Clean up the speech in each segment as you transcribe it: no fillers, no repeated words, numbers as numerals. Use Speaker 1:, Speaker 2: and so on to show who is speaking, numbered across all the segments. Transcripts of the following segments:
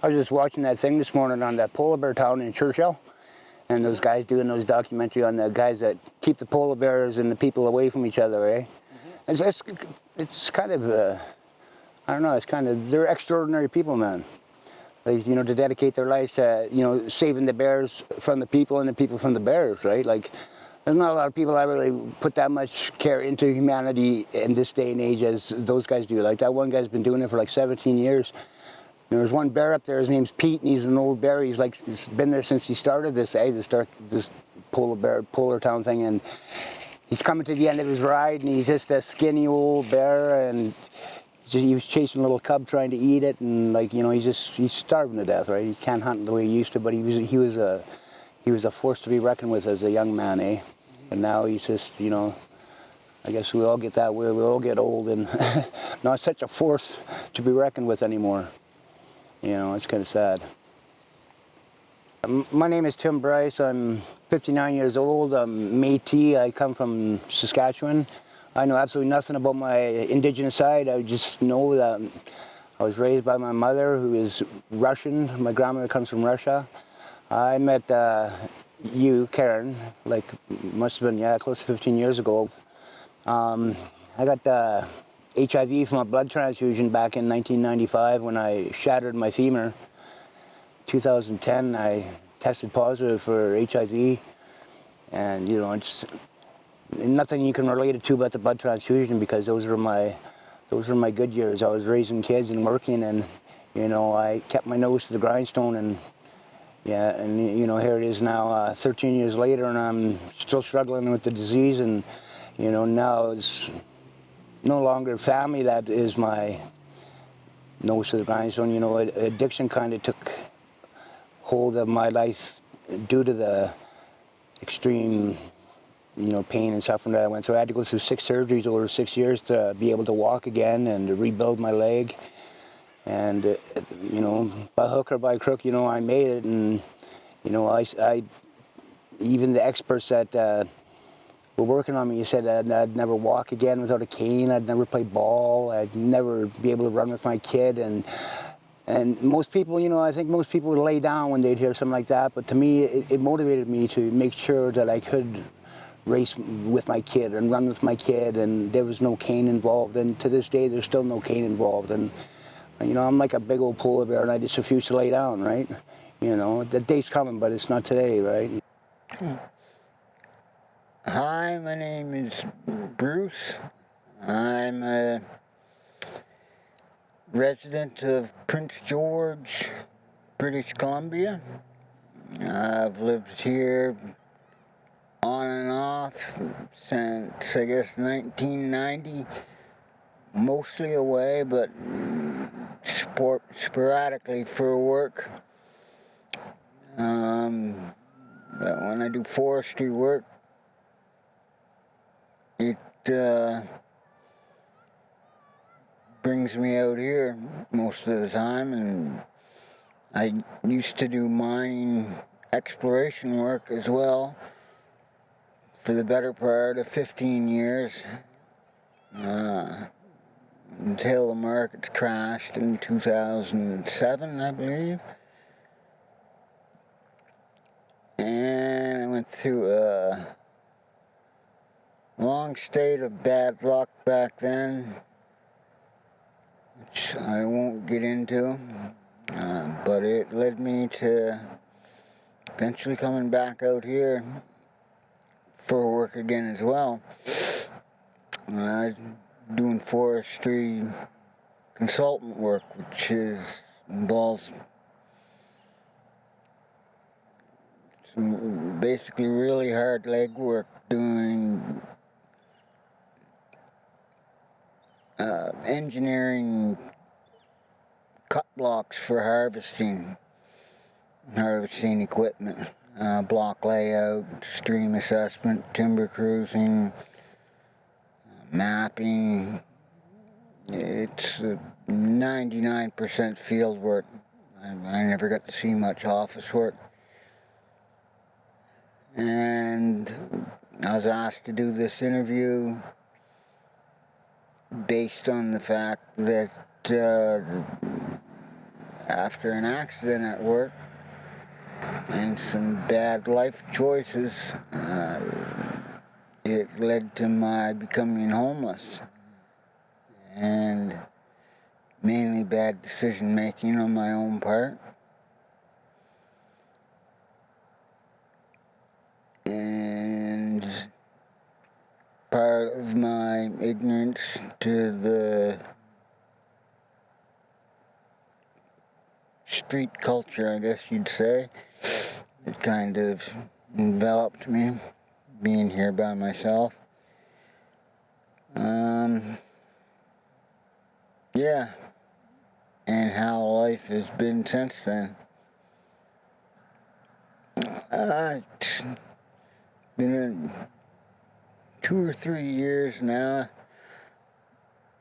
Speaker 1: was just watching that thing this morning on that polar bear town in Churchill, and those guys doing those documentary on the guys that keep the polar bears and the people away from each other, eh? It's kind of, I don't know, it's kind of, they're extraordinary people, man. Like, you know, to dedicate their lives to, you know, saving the bears from the people and the people from the bears, right? Like, there's not a lot of people that really put that much care into humanity in this day and age as those guys do. Like, that one guy's been doing it for like 17 years. There's one bear up there, his name's Pete, and he's an old bear. He's been there since he started this, this polar town thing, and he's coming to the end of his ride, and he's just a skinny old bear, and he was chasing a little cub trying to eat it, and like, you know, he's starving to death, right? He can't hunt the way he used to, but he was a force to be reckoned with as a young man, eh? And now he's just, you know, I guess we all get that way. We all get old and not such a force to be reckoned with anymore. You know, it's kind of sad. My name is Tim Bryce. I'm 59 years old. I'm Métis. I come from Saskatchewan. I know absolutely nothing about my indigenous side. I just know that I was raised by my mother, who is Russian. My grandmother comes from Russia. I met you, Karen, like must have been, yeah, close to 15 years ago. I got HIV from a blood transfusion back in 1995 when I shattered my femur. 2010, I tested positive for HIV, and you know, it's nothing you can relate it to but the blood transfusion, because those were my good years. I was raising kids and working, and you know, I kept my nose to the grindstone, and yeah, and you know, here it is now, 13 years later, and I'm still struggling with the disease, and you know, now it's no longer family that is my nose to the grindstone. You know, addiction kind of took hold of my life due to the extreme, you know, pain and suffering that I went through. I had to go through 6 surgeries over 6 years to be able to walk again and to rebuild my leg. And, you know, by hook or by crook, you know, I made it. And, you know, I even the experts that were working on me said that I'd never walk again without a cane. I'd never play ball. I'd never be able to run with my kid. And most people, you know, I think most people would lay down when they'd hear something like that. But to me, it motivated me to make sure that I could race with my kid and run with my kid, and there was no cane involved. And to this day, there's still no cane involved. And, you know, I'm like a big old polar bear, and I just refuse to lay down, right? You know, the day's coming, but it's not today, right?
Speaker 2: Hi, my name is Bruce. I'm a resident of Prince George, British Columbia. I've lived here on and off since, I guess, 1990. Mostly away, but sporadically for work. But when I do forestry work, it brings me out here most of the time, and I used to do mining exploration work as well for the better part of 15 years until the markets crashed in 2007, I believe. And I went through a long state of bad luck back then, which I won't get into, but it led me to eventually coming back out here for work again as well. Doing forestry consultant work, which involves some basically really hard leg work, doing engineering cut blocks for harvesting equipment, block layout, stream assessment, timber cruising, mapping. It's 99% field work. I never got to see much office work. And I was asked to do this interview based on the fact that after an accident at work and some bad life choices, it led to my becoming homeless, and mainly bad decision making on my own part. And part of my ignorance to the street culture, I guess you'd say, it kind of enveloped me, being here by myself. Yeah, and how life has been since then. It's been 2 or 3 years now.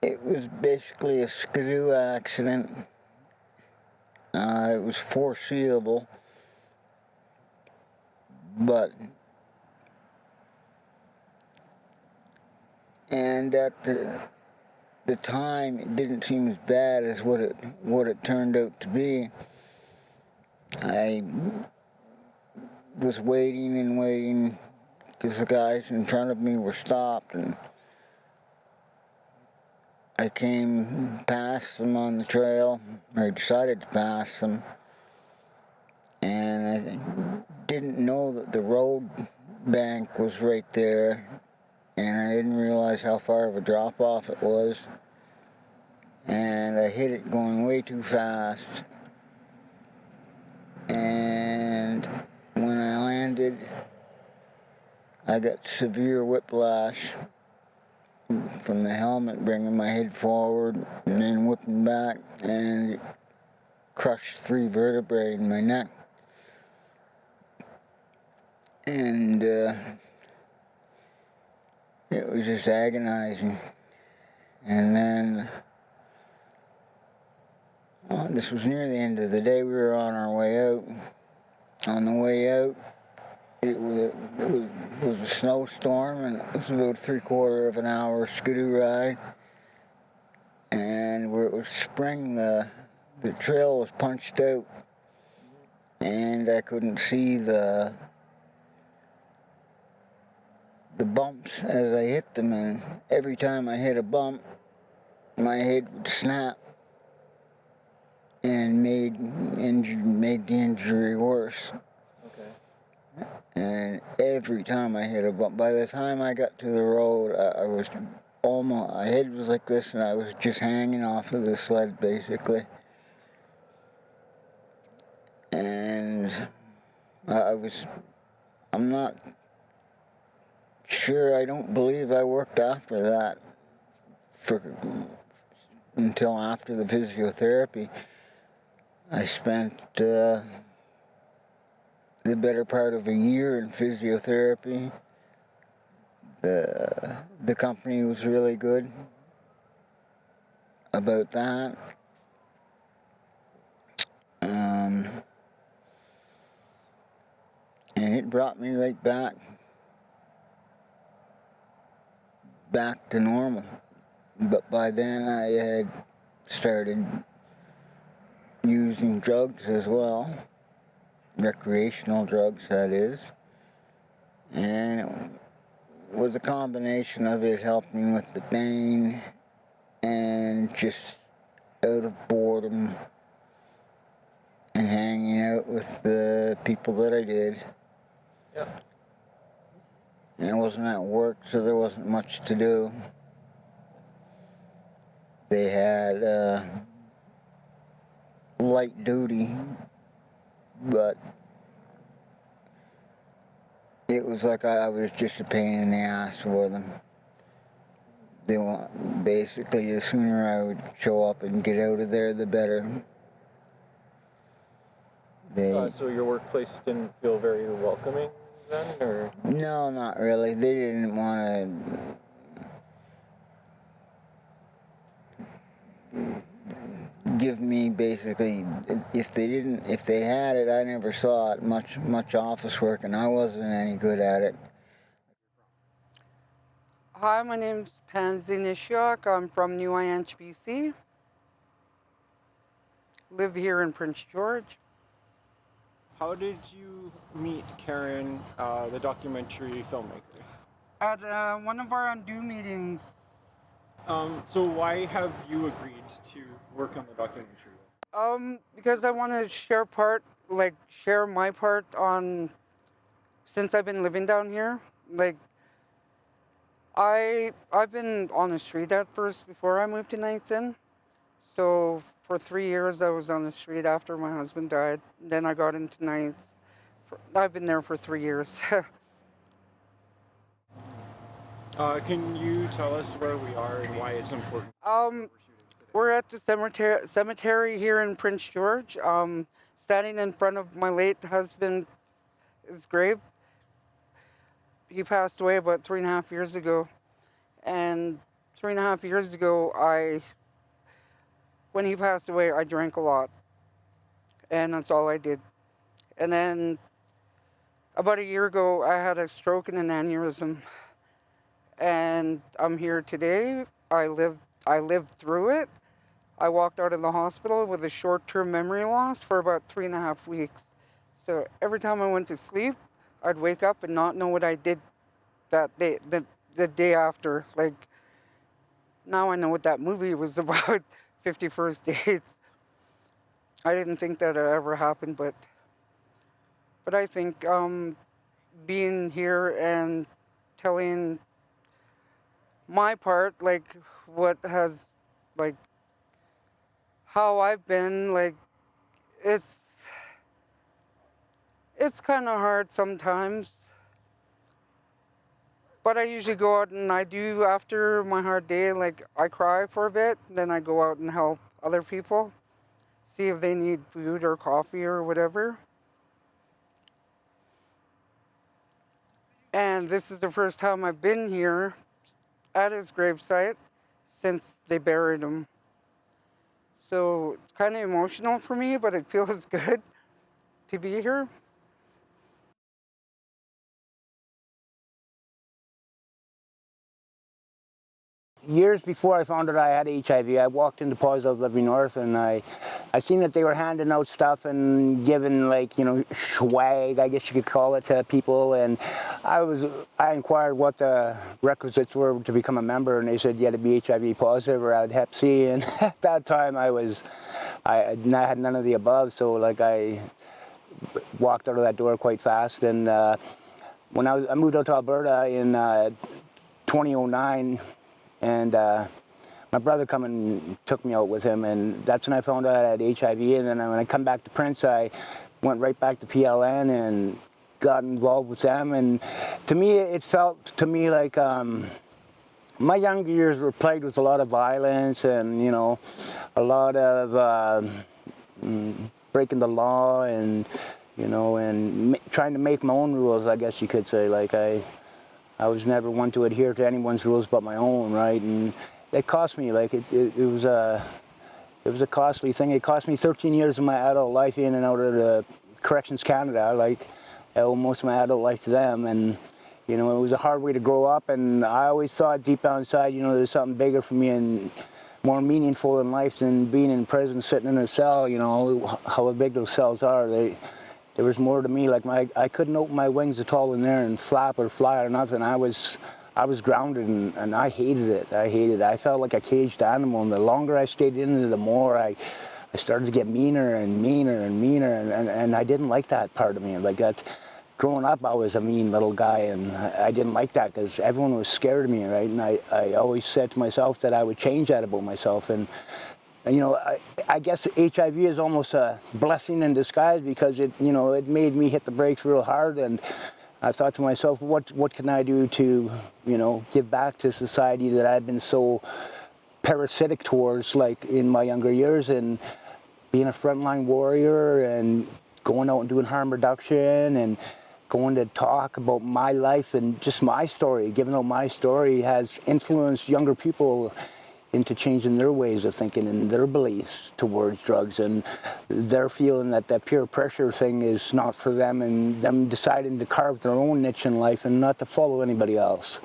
Speaker 2: It was basically a skidoo accident. It was foreseeable, but at the time it didn't seem as bad as what it turned out to be. I was waiting and waiting because the guys in front of me were stopped, and I came past them on the trail, or I decided to pass them, and I didn't know that the road bank was right there, and I didn't realize how far of a drop off it was, and I hit it going way too fast, and when I landed I got severe whiplash from the helmet bringing my head forward and then whipping back, and it crushed 3 vertebrae in my neck. And it was just agonizing. And then, this was near the end of the day, we were on our way out. On the way out, it was a snowstorm, and it was about 3/4 of an hour skidoo ride. And where it was spring, the trail was punched out, and I couldn't see the bumps as I hit them, and every time I hit a bump, my head would snap and made the injury worse.
Speaker 3: Okay.
Speaker 2: And every time I hit a bump, by the time I got to the road, I was almost, my head was like this, and I was just hanging off of the sled, basically. And I'm not sure, I don't believe I worked after that until after the physiotherapy. I spent the better part of a year in physiotherapy. The company was really good about that. And it brought me right back to normal. But by then I had started using drugs as well, recreational drugs, that is. And it was a combination of it helping with the pain and just out of boredom and hanging out with the people that I did.
Speaker 3: Yeah.
Speaker 2: And I wasn't at work, so there wasn't much to do. They had light duty, but it was like I was just a pain in the ass for them. They want, basically, the sooner I would show up and get out of there, the better.
Speaker 3: So your workplace didn't feel very welcoming then, or?
Speaker 2: No, not really. They didn't want to give me, basically, if they had it, I never saw it, much office work, and I wasn't any good at it.
Speaker 4: Hi, my name's Pansy Nishiak. I'm from New BC. live here in Prince George.
Speaker 3: How did you meet Karen, the documentary filmmaker?
Speaker 4: At one of our undo meetings.
Speaker 3: So why have you agreed to work on the documentary?
Speaker 4: Because I want to share my part on, since I've been living down here. Like, I've been on the street at first before I moved to Knighton. So for 3 years I was on the street after my husband died. Then I got into Knights. I've been there for 3 years.
Speaker 3: Can you tell us where we are and why it's important?
Speaker 4: We're at the cemetery here in Prince George, standing in front of my late husband's grave. He passed away about 3.5 years ago. And 3.5 years ago, when he passed away, I drank a lot. And that's all I did. And then about a year ago, I had a stroke and an aneurysm. And I'm here today. I lived through it. I walked out of the hospital with a short-term memory loss for about 3.5 weeks. So every time I went to sleep, I'd wake up and not know what I did that day, the day after. Like, now I know what that movie was about, 51st Dates. I didn't think that had ever happened, but I think being here and telling my part, like what has, like how I've been, like it's kind of hard sometimes. But I usually go out and I do, after my hard day, like I cry for a bit, then I go out and help other people, see if they need food or coffee or whatever. And this is the first time I've been here at his gravesite since they buried him. So it's kind of emotional for me, but it feels good to be here.
Speaker 1: Years before I found out I had HIV, I walked into Positive Living North, and I seen that they were handing out stuff and giving, like, you know, swag, I guess you could call it, to people. And I inquired what the requisites were to become a member, and they said you had to be HIV positive or had Hep C. And at that time I had none of the above, so like I walked out of that door quite fast. And when I moved out to Alberta in 2009, and my brother come and took me out with him, and that's when I found out I had HIV. And then when I come back to Prince, I went right back to PLN and got involved with them. And to me, it felt to me like my younger years were plagued with a lot of violence and, you know, a lot of breaking the law and, you know, and trying to make my own rules, I guess you could say. Like I was never one to adhere to anyone's rules but my own, right? And it cost me, like, it was a costly thing. It cost me 13 years of my adult life in and out of the Corrections Canada. Like, I owe most of my adult life to them. And, you know, it was a hard way to grow up. And I always thought deep down inside, you know, there's something bigger for me and more meaningful in life than being in prison, sitting in a cell. You know, how big those cells are. There was more to me. Like, I couldn't open my wings at all in there and flap or fly or nothing. I was grounded, and I hated it. I felt like a caged animal, and the longer I stayed in it, the more I started to get meaner and meaner and meaner, and I didn't like that part of me. Like that, growing up, I was a mean little guy, and I didn't like that because everyone was scared of me, right? And I always said to myself that I would change that about myself. And you know, I guess HIV is almost a blessing in disguise, because it, you know, it made me hit the brakes real hard. And I thought to myself, what can I do to, you know, give back to society that I've been so parasitic towards, like in my younger years, and being a frontline warrior and going out and doing harm reduction and going to talk about my life and just my story, giving out my story has influenced younger people into changing their ways of thinking and their beliefs towards drugs, and they're feeling that that peer pressure thing is not for them, and them deciding to carve their own niche in life and not to follow anybody else.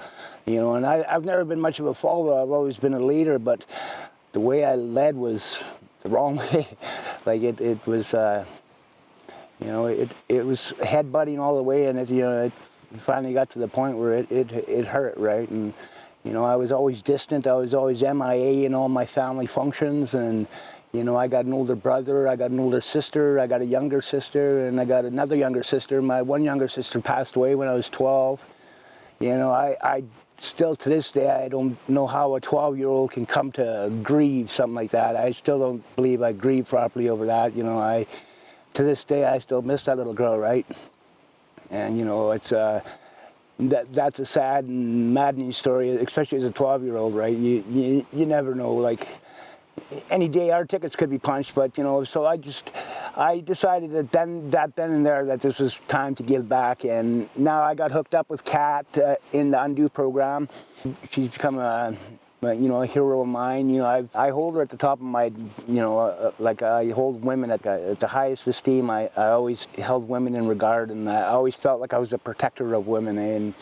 Speaker 1: You know, and I've never been much of a follower. I've always been a leader, but the way I led was the wrong way. Like it was, you know, it was headbutting all the way, and it finally got to the point where it hurt, right? And you know, I was always distant. I was always MIA in all my family functions, and you know, I got an older brother, I got an older sister, I got a younger sister, and I got another younger sister. My one younger sister passed away when I was 12. You know, I still to this day, I don't know how a 12-year-old can come to grieve something like that. I still don't believe I grieved properly over that. You know, to this day, I still miss that little girl, right? And you know, it's that's a sad and maddening story, especially as a 12-year-old, right? You never know. Like any day, our tickets could be punched, but you know. So I decided that then and there that this was time to give back, and now I got hooked up with Kat in the Undo program. She's become a hero of mine. You know, I hold her at the top of my, you know, like I hold women at the highest esteem. I always held women in regard, and I always felt like I was a protector of women,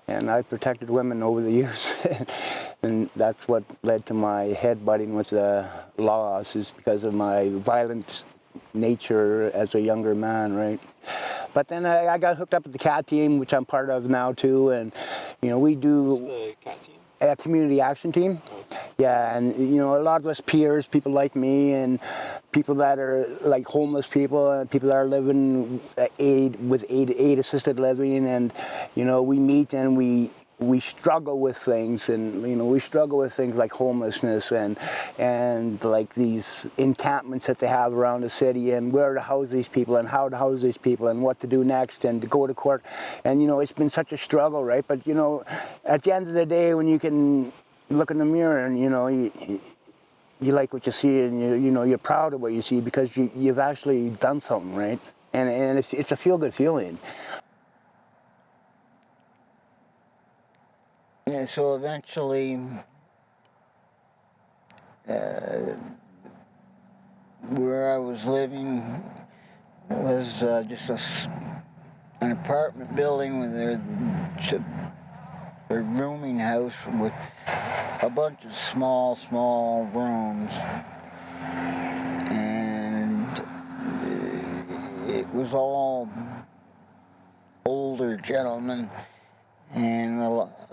Speaker 1: and I've protected women over the years. And that's what led to my head-butting with the laws, is because of my violent nature as a younger man, right? But then I got hooked up with the CAT team, which I'm part of now too, and you know, we do.
Speaker 3: What's the CAT team?
Speaker 1: A community action team.
Speaker 3: Okay.
Speaker 1: Yeah, and you know, a lot of us peers, people like me, and people that are like homeless people, and people that are living aid assisted living, and you know, we meet and we struggle with things, and you know, we struggle with things like homelessness and like these encampments that they have around the city, and where to house these people, and how to house these people, and what to do next, and to go to court. And you know, it's been such a struggle, right? But you know, at the end of the day, when you can look in the mirror and you know, you like what you see, and you know, you're proud of what you see because you've actually done something, right? And it's a feel-good feeling.
Speaker 2: Yeah, so eventually, where I was living was just an apartment building with a rooming house with a bunch of small rooms, and it was all older gentlemen, and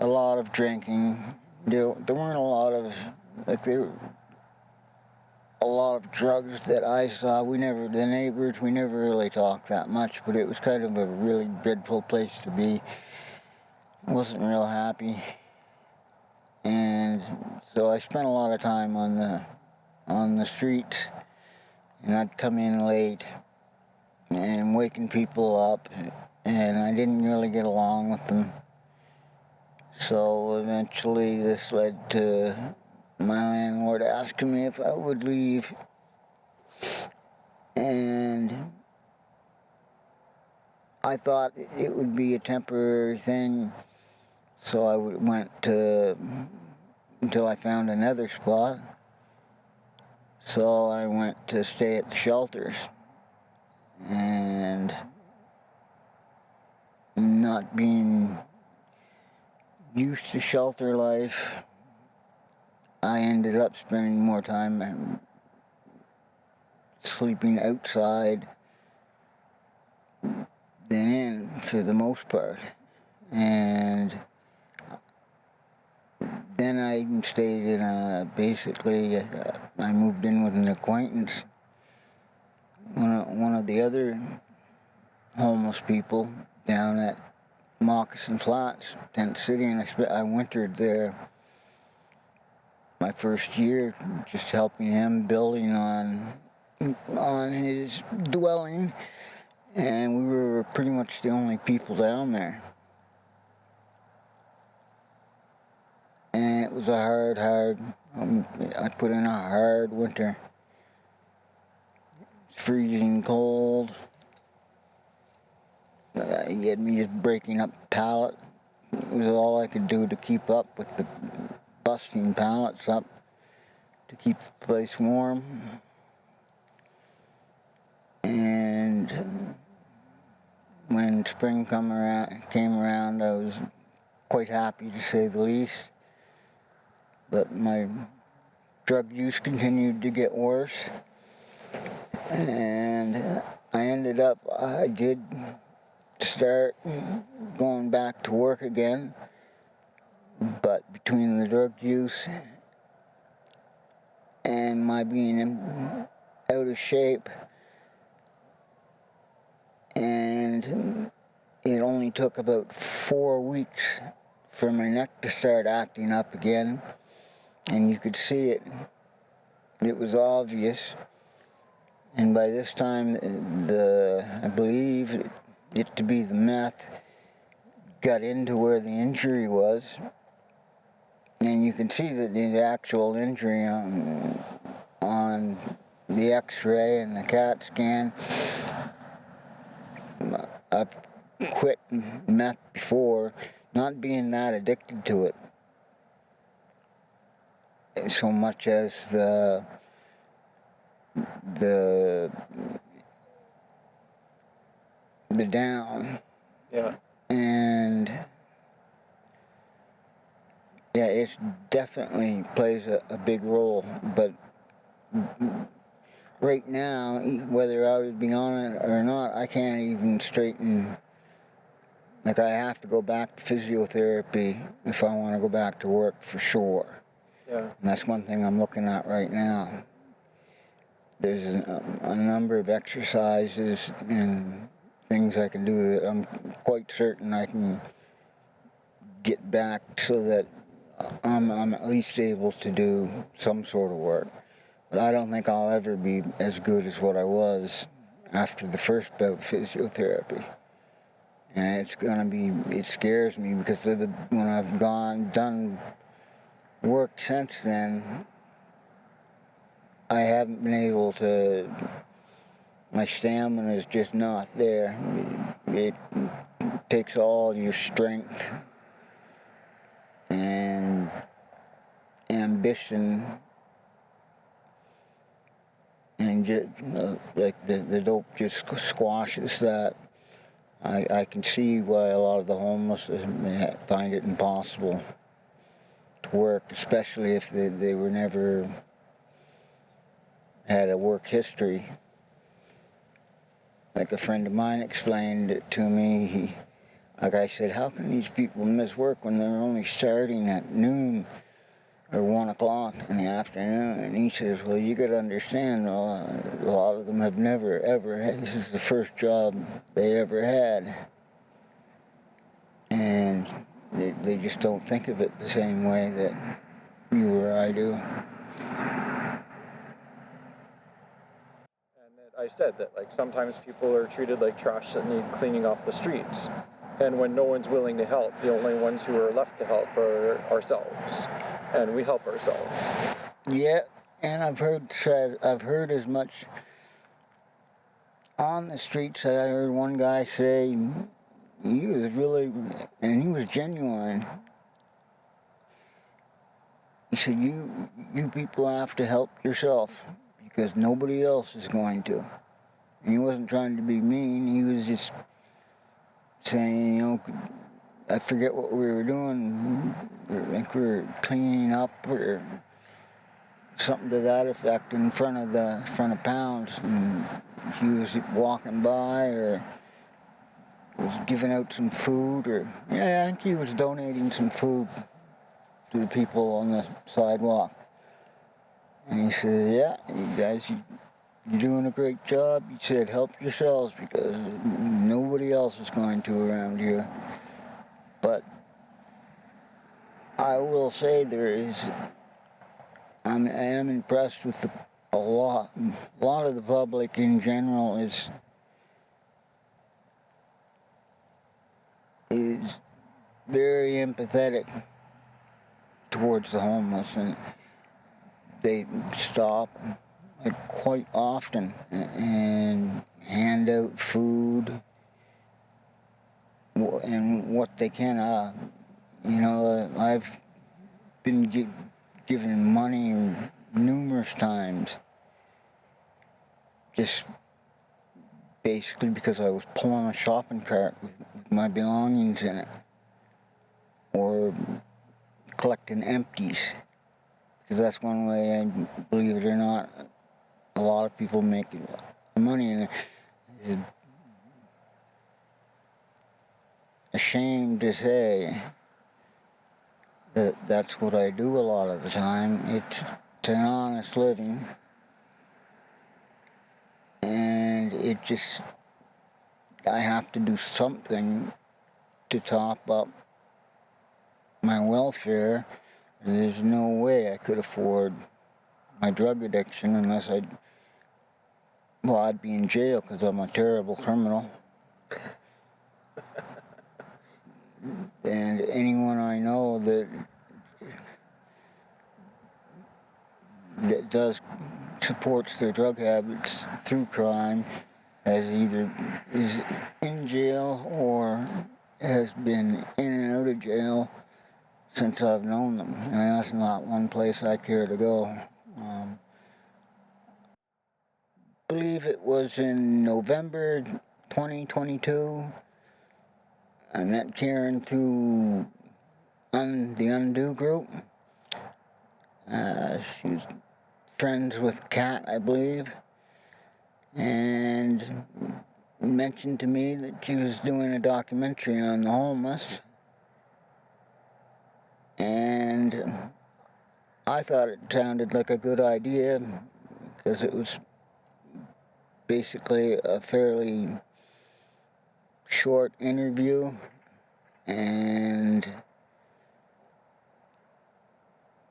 Speaker 2: a lot of drinking. There weren't a lot of, like, a lot of drugs that I saw. The neighbors, we never really talked that much, but it was kind of a really dreadful place to be. I wasn't real happy. And so I spent a lot of time on the streets, and I'd come in late and waking people up, and I didn't really get along with them. So eventually this led to my landlord asking me if I would leave, and I thought it would be a temporary thing, so I went until I found another spot. So I went to stay at the shelters, and not being used to shelter life, I ended up spending more time sleeping outside than in, for the most part. And then I stayed in I moved in with an acquaintance, one of the other homeless people down at Moccasin Flats, Tent City, and I wintered there my first year, just helping him building on his dwelling, and we were pretty much the only people down there. And it was a hard, I put in a hard winter. It's freezing cold. He had me just breaking up pallets. It was all I could do to keep up with the busting pallets up to keep the place warm. And when spring came around, I was quite happy, to say the least. But my drug use continued to get worse, And I did start going back to work again, but between the drug use and my being out of shape, and it only took about 4 weeks for my neck to start acting up again, and you could see it. It was obvious, and by this time, I believe it to be the meth got into where the injury was, and you can see that the actual injury on the X-ray and the CAT scan. I've quit meth before, not being that addicted to it so much as the down.
Speaker 3: Yeah.
Speaker 2: And yeah, it definitely plays a big role, but right now, whether I would be on it or not, I can't even straighten. Like, I have to go back to physiotherapy if I want to go back to work for sure.
Speaker 3: Yeah.
Speaker 2: And that's one thing I'm looking at right now. There's a number of exercises and things I can do that I'm quite certain I can get back so that I'm at least able to do some sort of work. But I don't think I'll ever be as good as what I was after the first bout of physiotherapy. And it scares me because when I've done work since then, I haven't been able to, my stamina is just not there. It takes all your strength and ambition, and just, like the dope just squashes that. I can see why a lot of the homeless find it impossible to work, especially if they were never had a work history. Like a friend of mine explained it to me. Like I said, how can these people miss work when they're only starting at noon or 1 o'clock in the afternoon? And he says, well, you got to understand, a lot of them have never, ever had, this is the first job they ever had. And they just don't think of it the same way that you or I do.
Speaker 3: And that I said that, like, sometimes people are treated like trash that need cleaning off the streets. And when no one's willing to help, the only ones who are left to help are ourselves. And we help ourselves.
Speaker 2: Yeah, and I've heard as much on the streets. I heard one guy say he was really, and he was genuine. He said, you people have to help yourself because nobody else is going to. And he wasn't trying to be mean. He was just saying, I forget what we were doing. I think we were cleaning up or something to that effect in front of Pounds, and he was walking by or was giving out some food, or I think he was donating some food to the people on the sidewalk. And he said, yeah, you guys, you're doing a great job. He said, help yourselves because nobody else is going to around here. But I will say I am impressed with a lot of the public in general is very empathetic towards the homeless, and they stop quite often and hand out food and what they can. I've been given money numerous times, just basically because I was pulling a shopping cart with my belongings in it, or collecting empties, because that's one way, believe it or not, a lot of people make money, and it's ashamed to say that that's what I do a lot of the time. It's an honest living, and it just, I have to do something to top up my welfare. There's no way I could afford my drug addiction unless I'd be in jail because I'm a terrible criminal. And anyone I know that supports their drug habits through crime is in jail or has been in and out of jail since I've known them, and that's not one place I care to go. I believe it was in November 2022. I met Karen through the Undo group. She was friends with Kat, I believe, and mentioned to me that she was doing a documentary on the homeless, and I thought it sounded like a good idea because it was basically a fairly short interview, and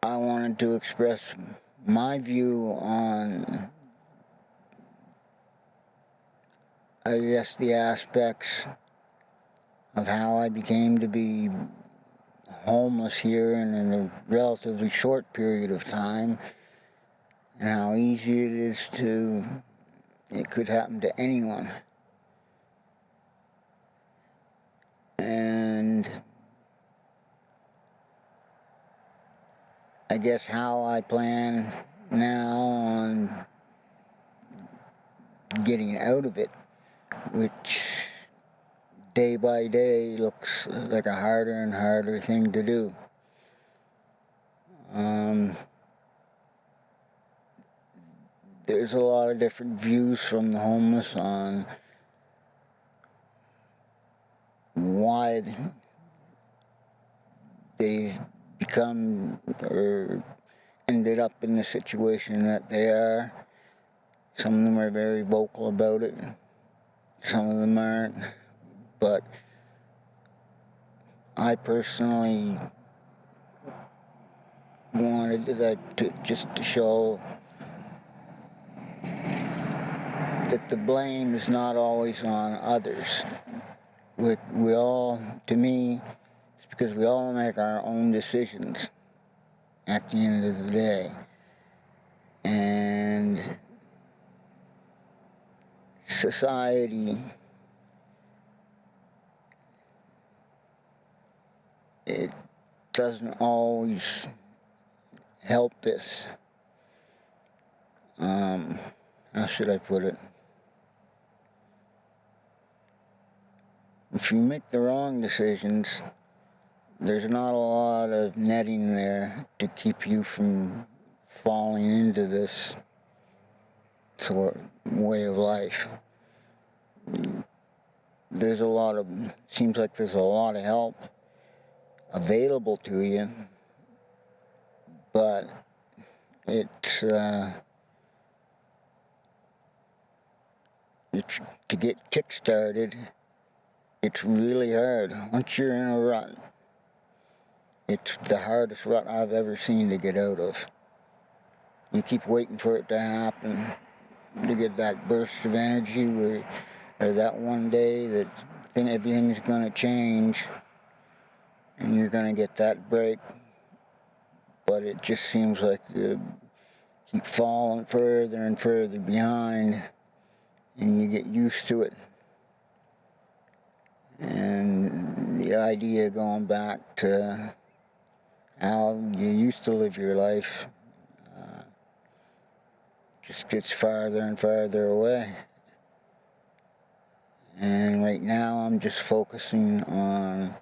Speaker 2: I wanted to express my view on, I guess, the aspects of how I became to be homeless here and in a relatively short period of time, and how easy it could happen to anyone. And I guess how I plan now on getting out of it, which day by day looks like a harder and harder thing to do. There's a lot of different views from the homeless on why they've become or ended up in the situation that they are. Some of them are very vocal about it, some of them aren't, but I personally wanted to show that the blame is not always on others. We all, to me, it's because we all make our own decisions at the end of the day. And society, it doesn't always help this. How should I put it? If you make the wrong decisions, there's not a lot of netting there to keep you from falling into this sort of way of life. Seems like there's a lot of help available to you, but it's to get kick-started, it's really hard. Once you're in a rut, it's the hardest rut I've ever seen to get out of. You keep waiting for it to happen, to get that burst of energy or that one day that everything's going to change and you're going to get that break. But it just seems like you keep falling further and further behind, and you get used to it. And the idea of going back to how you used to live your life just gets farther and farther away. And right now I'm just focusing on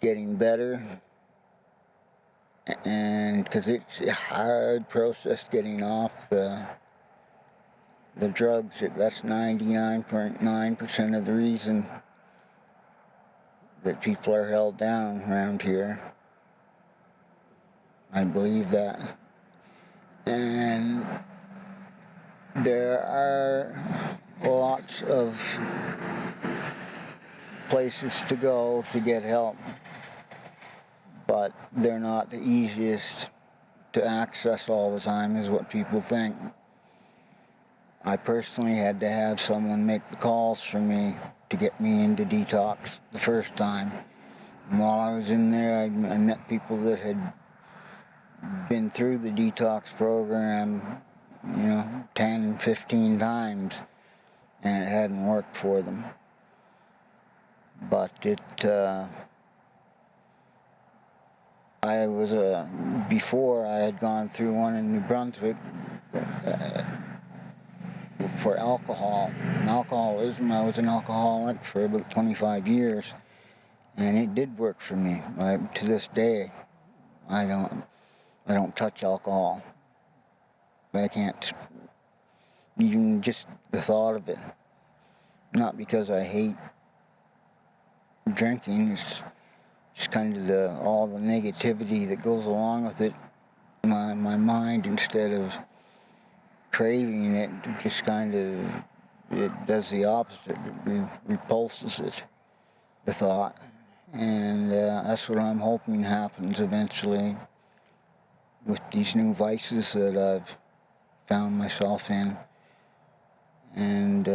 Speaker 2: getting better, and because it's a hard process getting off the the drugs, that's 99.9% of the reason that people are held down around here. I believe that. And there are lots of places to go to get help, but they're not the easiest to access all the time is what people think. I personally had to have someone make the calls for me to get me into detox the first time. And while I was in there, I met people that had been through the detox program, 10, 15 times, and it hadn't worked for them. But before I had gone through one in New Brunswick for alcohol. And alcoholism, I was an alcoholic for about 25 years, and it did work for me. To this day, I don't touch alcohol. I can't, even just the thought of it. Not because I hate drinking, it's just kind of all the negativity that goes along with it. My mind, instead of craving it, just kind of, it does the opposite. It repulses it, the thought. And that's what I'm hoping happens eventually with these new vices that I've found myself in. And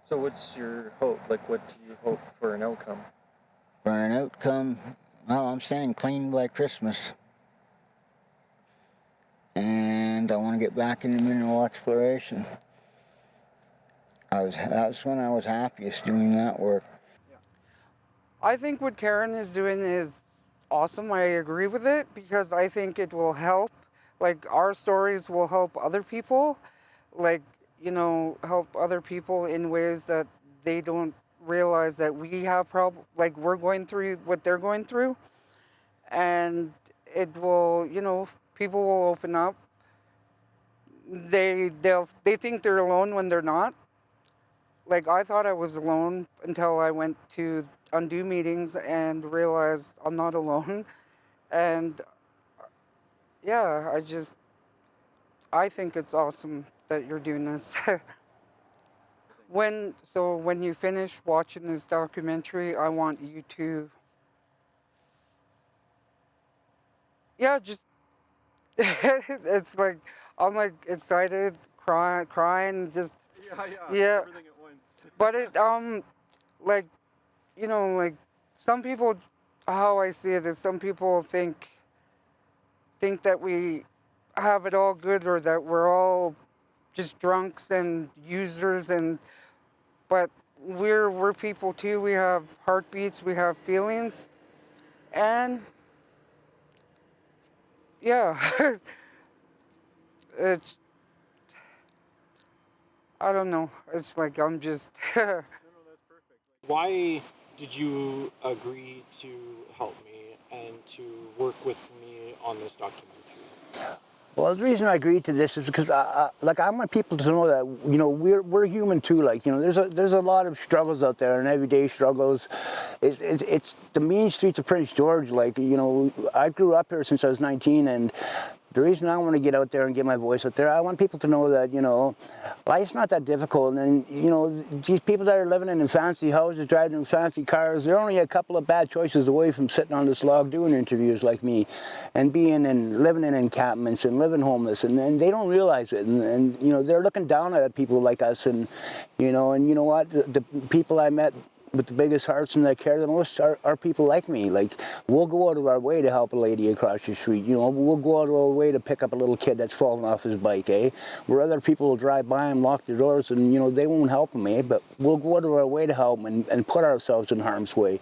Speaker 3: So what's your hope? Like, what do you hope for an outcome?
Speaker 2: for an outcome, well, I'm staying clean by Christmas. And I want to get back into mineral exploration. That's when I was happiest doing that work.
Speaker 4: I think what Karen is doing is awesome. I agree with it because I think it will help. Like, our stories will help other people. Like, help other people in ways that they don't realize that we have like we're going through what they're going through. And it will, people will open up. They think they're alone when they're not. Like, I thought I was alone until I went to undo meetings and realized I'm not alone. And yeah, I think it's awesome that you're doing this. When you finish watching this documentary, I want you to, yeah, just, it's like, I'm like excited, crying, just, yeah.
Speaker 3: Everything at once.
Speaker 4: But like, like some people, how I see it is some people think that we have it all good or that we're all just drunks and users, but we're people too. We have heartbeats, we have feelings, and yeah, it's, I don't know. It's like I'm just.
Speaker 3: No, that's perfect. Why did you agree to help me and to work with me on this documentary?
Speaker 1: Well, the reason I agreed to this is because I want people to know that we're human too. Like, there's a lot of struggles out there, and everyday struggles. It's the mean streets of Prince George. Like, I grew up here since I was 19, and the reason I want to get out there and get my voice out there, I want people to know that life's not that difficult. And these people that are living in fancy houses, driving in fancy cars, they're only a couple of bad choices away from sitting on this log doing interviews like me, and living in encampments and living homeless, and they don't realize it. And they're looking down at people like us, and you know what? The people I met with the biggest hearts and that care the most are people like me. Like, we'll go out of our way to help a lady across the street. We'll go out of our way to pick up a little kid that's fallen off his bike, where other people will drive by and lock their doors and they won't help them, but we'll go out of our way to help them and put ourselves in harm's way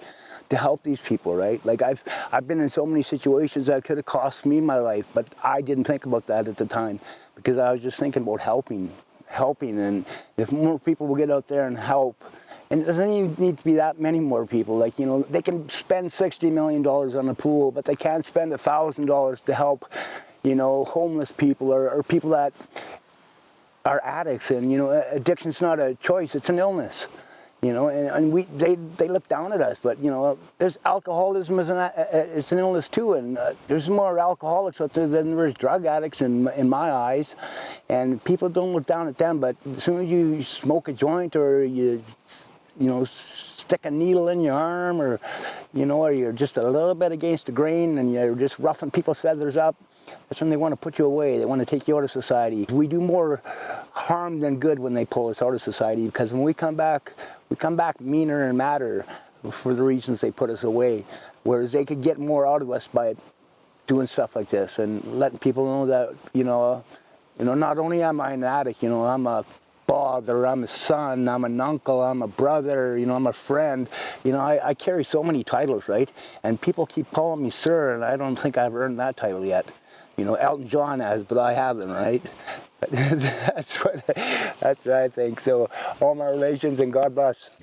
Speaker 1: to help these people, right? Like, I've been in so many situations that could have cost me my life, but I didn't think about that at the time because I was just thinking about helping, and if more people will get out there and help. And it doesn't even need to be that many more people. Like, they can spend $60 million on a pool, but they can't spend $1,000 to help, you know, homeless people or people that are addicts, and you know, addiction's not a choice, it's an illness. You know, and they look down at us, but you know, there's alcoholism it's an illness too, and there's more alcoholics out there than there's drug addicts in my eyes, and people don't look down at them. But as soon as you smoke a joint or you know, stick a needle in your arm, or you know, or you're just a little bit against the grain and you're just roughing people's feathers up, that's when they want to put you away. They want to take you out of society. We do more harm than good when they pull us out of society, because when we come back meaner and madder for the reasons they put us away. Whereas they could get more out of us by doing stuff like this and letting people know that, you know, not only am I an addict, you know, I'm a father, I'm a son, I'm an uncle, I'm a brother, you know, I'm a friend. You know, I carry so many titles, right? And people keep calling me sir, and I don't think I've earned that title yet. You know, Elton John has, but I haven't, right? That's what I think. So, all my relations, and God bless.